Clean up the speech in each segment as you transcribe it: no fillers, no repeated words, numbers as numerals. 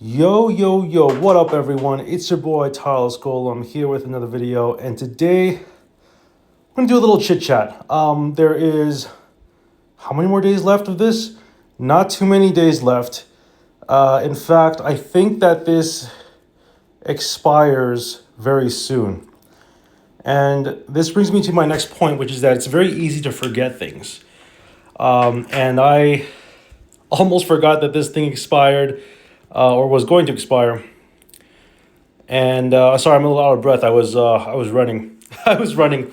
Yo, what up, everyone? It's your boy, Tyler Skoll. I'm here with another video, and today we're gonna do a little chit chat. There is how many more days left of this? Not too many days left. In fact, I think that this expires very soon. And this brings me to my next point, which is that it's very easy to forget things. And I almost forgot that this thing expired or was going to expire. And sorry, I'm a little out of breath. I was running. I was running.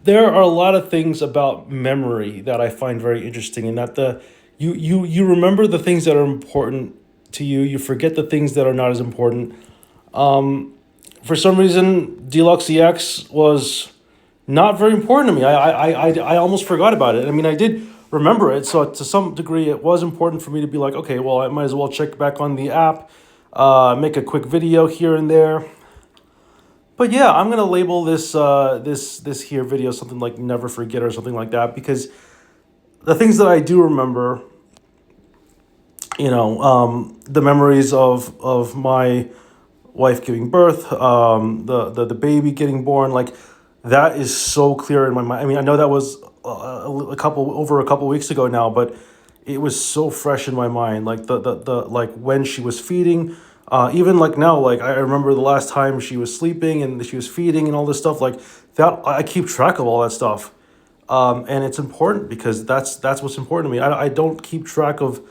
There are a lot of things about memory that I find very interesting, and that you remember the things that are important to you. You forget the things that are not as important. For some reason, Deluxe EX was not very important to me. I almost forgot about it. I mean, I did remember it, so to some degree, it was important for me to be like, okay, well, I might as well check back on the app, make a quick video here and there. But yeah, I'm gonna label this here video something like "Never Forget" or something like that, because the things that I do remember, the memories of my wife giving birth, the baby getting born, like that is so clear in my mind. I mean, I know that was a couple weeks ago now, but it was so fresh in my mind. Like the like when she was feeding, even like now, like I remember the last time she was sleeping and she was feeding and all this stuff like that. I keep track of all that stuff, and it's important because that's what's important to me. I don't keep track of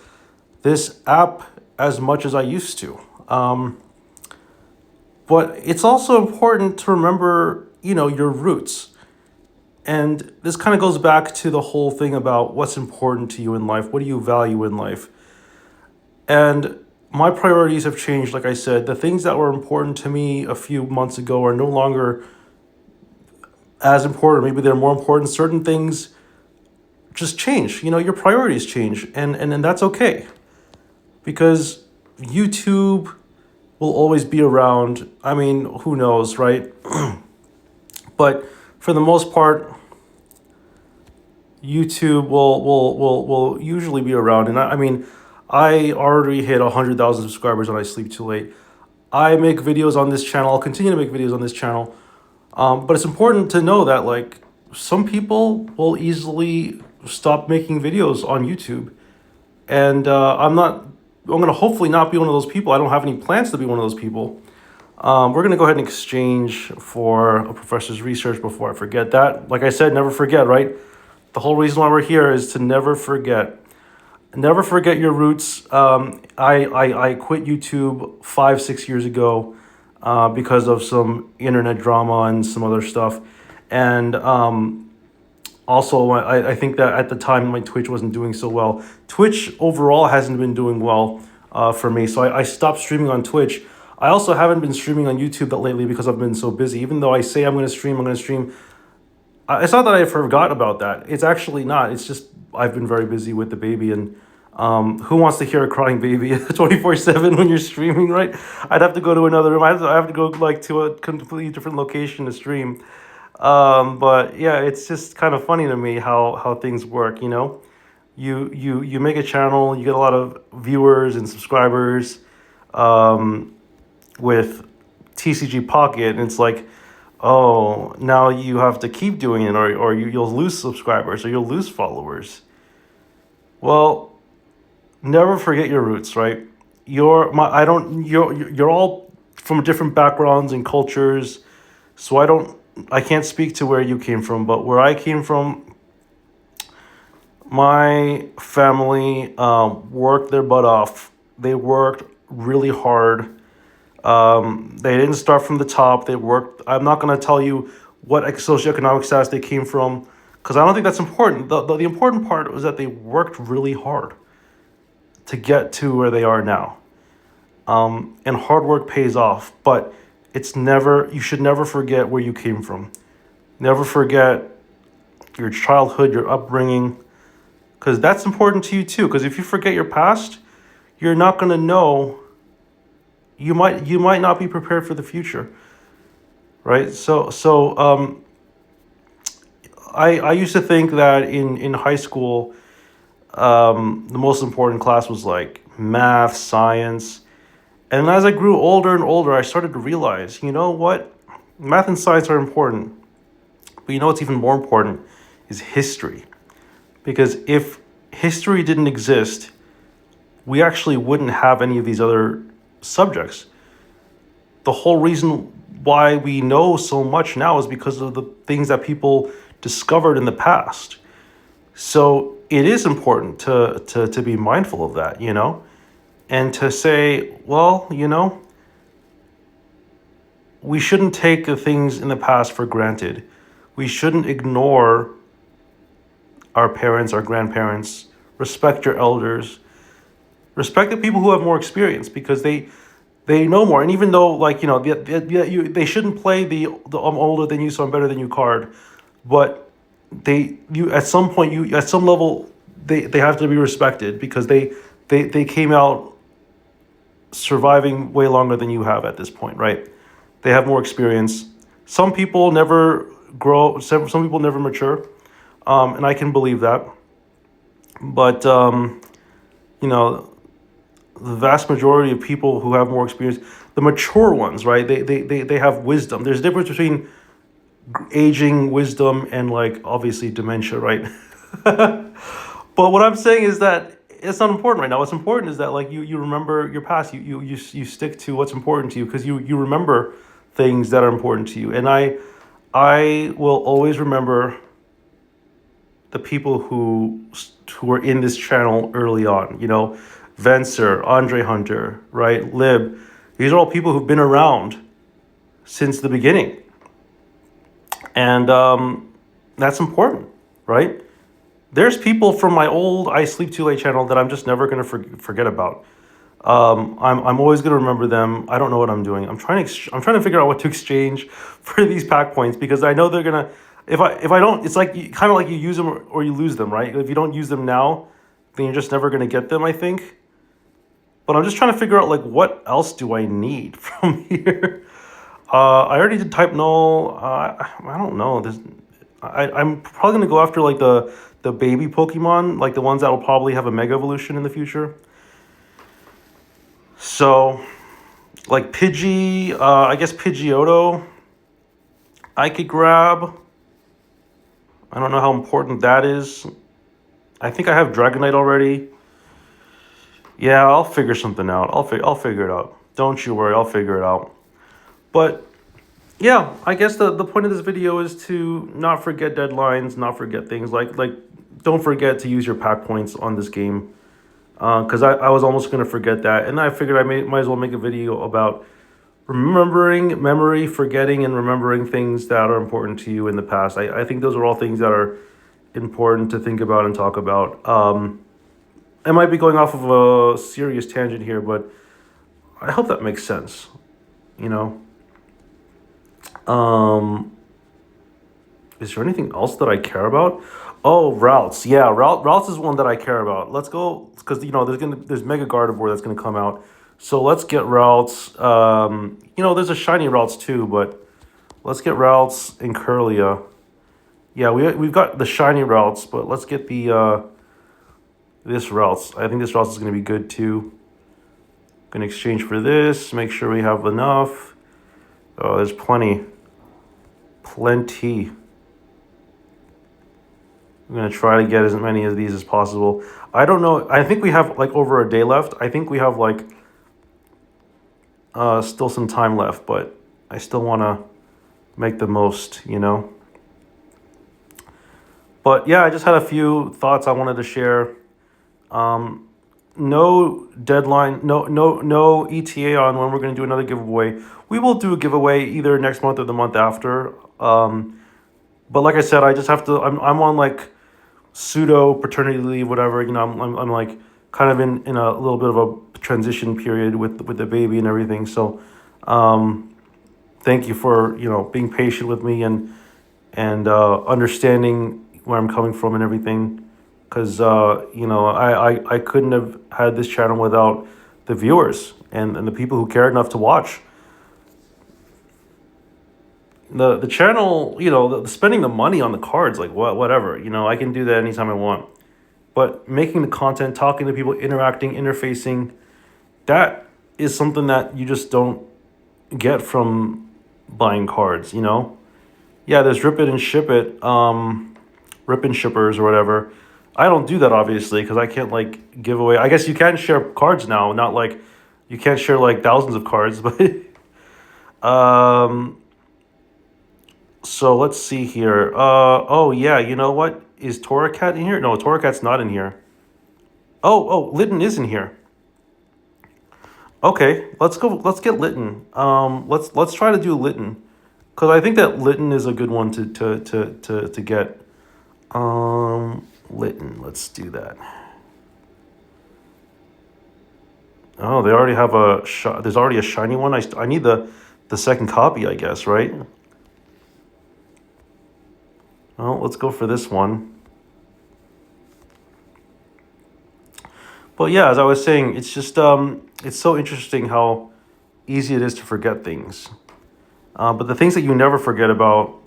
this app as much as I used to. But it's also important to remember, your roots. And this kind of goes back to the whole thing about what's important to you in life. What do you value in life? And my priorities have changed. Like I said, the things that were important to me a few months ago are no longer as important. Maybe they're more important. Certain things just change. Your priorities change. And that's okay. Because YouTube will always be around. I mean, who knows, right? But for the most part, YouTube will usually be around. And I mean, I already hit 100,000 subscribers and I sleep too late. I make videos on this channel. I'll continue to make videos on this channel. But it's important to know that like some people will easily stop making videos on YouTube. And I'm going to hopefully not be one of those people. I don't have any plans to be one of those people. We're going to go ahead and exchange for a professor's research before I forget that. Like I said, never forget, right? The whole reason why we're here is to never forget. Never forget your roots. I quit YouTube 5-6 years ago because of some internet drama and some other stuff. And also, I think that at the time my Twitch wasn't doing so well. Twitch overall hasn't been doing well for me, so I stopped streaming on Twitch. I also haven't been streaming on YouTube that lately because I've been so busy. Even though I say I'm going to stream. It's not that I forgot about that. It's actually not. It's just I've been very busy with the baby, and who wants to hear a crying baby 24/7 when you're streaming, right? I'd have to go to another room. I have to go like to a completely different location to stream. But yeah, it's just kind of funny to me how things work. You make a channel, you get a lot of viewers and subscribers with TCG Pocket, and it's like, oh, now you have to keep doing it, or you'll lose subscribers or you'll lose followers. Well, never forget your roots, right? You're all from different backgrounds and cultures, so I can't speak to where you came from, but where I came from, my family worked their butt off. They worked really hard. They didn't start from the top. They worked. I'm not going to tell you what socioeconomic status they came from, because I don't think that's important. The important part was that they worked really hard to get to where they are now. And hard work pays off, but you should never forget where you came from. Never forget your childhood, your upbringing, because that's important to you too. Because if you forget your past, you're not going to know. You might not be prepared for the future, right? So I used to think that in high school, the most important class was like math, science. And as I grew older and older, I started to realize, you know what? Math and science are important. But you know what's even more important is history. Because if history didn't exist, we actually wouldn't have any of these other subjects. The whole reason why we know so much now is because of the things that people discovered in the past. So it is important to be mindful of that, and to say, well, we shouldn't take the things in the past for granted. We shouldn't ignore our parents, our grandparents. Respect your elders. Respect the people who have more experience because they know more. And even though, like, they shouldn't play the I'm older than you, so I'm better than you card, but you at some point, you at some level, they have to be respected because they came out surviving way longer than you have at this point, right? They have more experience. Some people never grow. Some people never mature, and I can believe that. But you know, the vast majority of people who have more experience, the mature ones, right? They have wisdom. There's a difference between aging, wisdom, and like obviously dementia, right? But what I'm saying is that it's not important right now. What's important is that like you remember your past. You stick to what's important to you because you remember things that are important to you. And I will always remember the people who were in this channel early on. Venser, Andre Hunter, right? Lib. These are all people who've been around since the beginning, and that's important, right? There's people from my old I Sleep Too Late channel that I'm just never gonna forget about. I'm always gonna remember them. I don't know what I'm doing. I'm trying to figure out what to exchange for these pack points because I know they're gonna. If I don't, it's like kind of like you use them or you lose them, right? If you don't use them now, then you're just never gonna get them, I think. But I'm just trying to figure out like what else do I need from here. I already did type null. I don't know. I'm probably gonna go after like the baby Pokemon, like the ones that will probably have a Mega Evolution in the future. So, like Pidgey, I guess Pidgeotto, I could grab. I don't know how important that is. I think I have Dragonite already. Yeah, I'll figure something out. I'll figure it out. Don't you worry, I'll figure it out. But yeah, I guess the point of this video is to not forget deadlines, not forget things like don't forget to use your pack points on this game. Because I was almost going to forget that. And I figured might as well make a video about remembering memory, forgetting, and remembering things that are important to you in the past. I think those are all things that are important to think about and talk about. I might be going off of a serious tangent here, but I hope that makes sense. Is there anything else that I care about? Oh, routes. Yeah, routes is one that I care about. Let's go because there's Mega Gardevoir that's gonna come out. So let's get routes. There's a shiny routes too, but let's get routes in Curlia. Yeah, we've got the shiny routes, but let's get the this routes. I think this routes is gonna be good too. Gonna exchange for this. Make sure we have enough. Oh, there's plenty. I'm going to try to get as many of these as possible. I don't know. I think we have like over a day left. I think we have like still some time left, but I still want to make the most, But yeah, I just had a few thoughts I wanted to share. No deadline, no ETA on when we're going to do another giveaway. We will do a giveaway either next month or the month after. But like I said, I just have to. I'm on like pseudo paternity leave, whatever. I'm like kind of in a little bit of a transition period with the baby and everything. So, thank you for being patient with me and understanding where I'm coming from and everything. Because I couldn't have had this channel without the viewers and the people who care enough to watch. The channel, the spending the money on the cards, like whatever, I can do that anytime I want. But making the content, talking to people, interacting, interfacing, that is something that you just don't get from buying cards, you know? Yeah, there's rip it and ship it, rip and shippers or whatever. I don't do that obviously because I can't like give away. I guess you can share cards now, not like you can't share like thousands of cards, but um so let's see here. Oh yeah, you know what? Is Toracat in here? No, Toracat's not in here. Oh, Litten is in here. Okay, let's go. Let's get Litten. Let's try to do Litten, because I think that Litten is a good one to get. Litten. Let's do that. Oh, they already have there's already a shiny one. I need the second copy, I guess, right? Well, let's go for this one. But yeah, as I was saying, it's just it's so interesting how easy it is to forget things. But the things that you never forget about,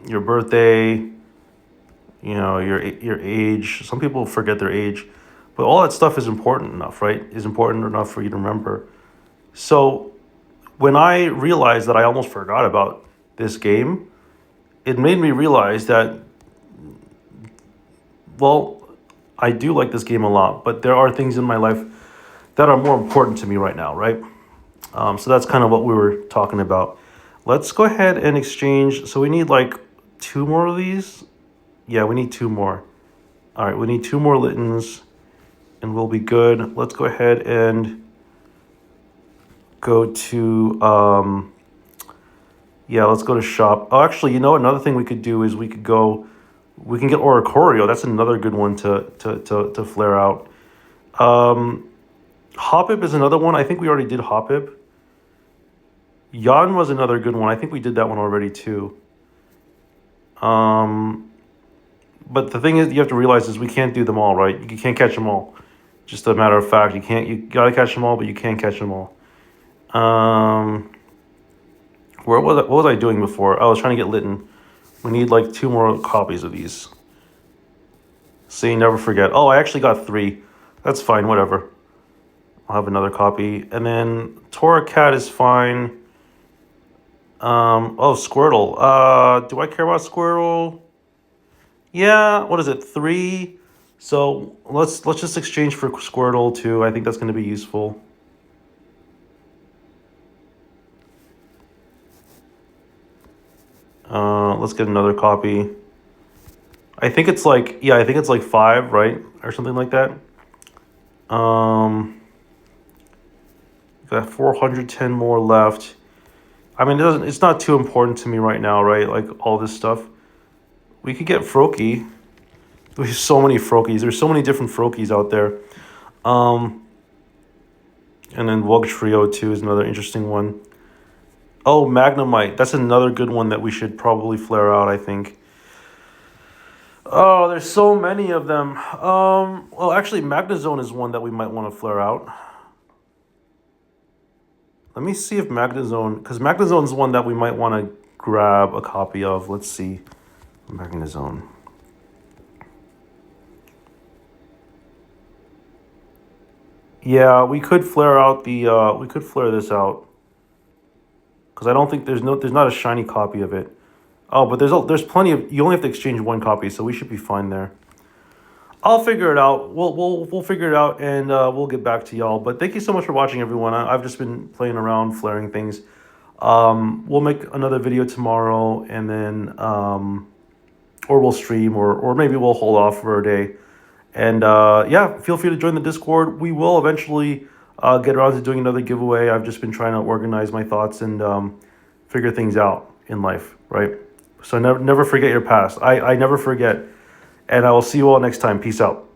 your birthday, you know, your age. Some people forget their age, but all that stuff is important enough, right? Is important enough for you to remember. So when I realized that I almost forgot about this game, it made me realize that, well, I do like this game a lot, but there are things in my life that are more important to me right now, right? So that's kind of what we were talking about. Let's go ahead and exchange. So we need like two more of these. Yeah, we need two more. All right, we need two more Littens and we'll be good. Let's go ahead and go to, yeah, let's go to shop. Oh, actually, you know, another thing we could do is we can get Oricorio. That's another good one to flare out. Hoppip is another one. I think we already did Hoppip. Yan was another good one. I think we did that one already too. But the thing is, you have to realize is we can't do them all, right? You can't catch them all. Just a matter of fact, you gotta catch them all, but you can't catch them all. What was I doing before? I was trying to get Litten. We need like two more copies of these. So you never forget. Oh, I actually got three. That's fine, whatever. I'll have another copy. And then Toracat is fine. Oh, Squirtle. Do I care about Squirtle? Yeah, what is it? 3. So let's just exchange for Squirtle too. I think that's gonna be useful. Let's get another copy. I think it's like, yeah, I think it's like 5, right? Or something like that. Got 410 more left. I mean, it's not too important to me right now, right? Like all this stuff. We could get Froakie. There's so many Froakies. There's so many different Froakies out there. And then Wugtrio too is another interesting one. Oh, Magnemite. That's another good one that we should probably flare out, I think. Oh, there's so many of them. Well, actually, Magnezone is one that we might want to flare out. Let me see if Magnezone, because Magnezone is one that we might want to grab a copy of. Let's see. Magnezone. Yeah, we could flare out we could flare this out. Because I don't think there's not a shiny copy of it. Oh, but there's plenty of, you only have to exchange one copy, so we should be fine there. I'll figure it out. We'll figure it out, and we'll get back to y'all. But thank you so much for watching, everyone. I've just been playing around, flaring things. We'll make another video tomorrow, and then or we'll stream, or maybe we'll hold off for a day. And yeah, feel free to join the Discord. We will eventually get around to doing another giveaway. I've just been trying to organize my thoughts and figure things out in life, right? So never forget your past. I never forget. And I will see you all next time. Peace out.